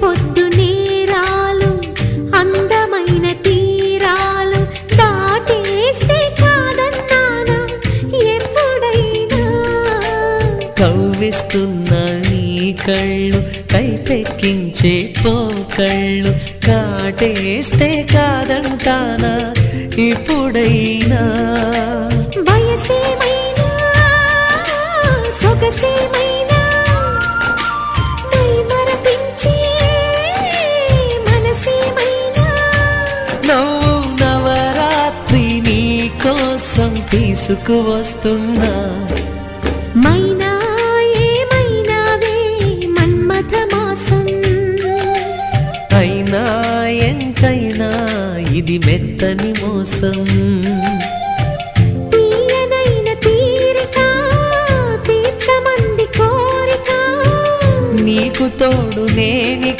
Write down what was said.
పొద్దు నేరాలు అందమైన తీరాలు దాటేస్తే కాదన్నానా ఎప్పుడైనా. కవ్విస్తున్న నీ కళ్ళు కైపెక్కించే పోకళ్ళు కాటేస్తే కాదంటానా ఇప్పుడైనా. వయసేమైనా సొగసేమైనా మైమరపించే మనసేమైనా. నవ్వు నవరాత్రి నీ కోసం తీసుకువస్తున్నా. మైనా ఏమైనావే మన్మథ మాసం. అయినా ఎంతైనా ఇది మెత్తని మోసం. తీయనైన తీరిక తీర్చమంది కోరిక. నీకు తోడు నేనిక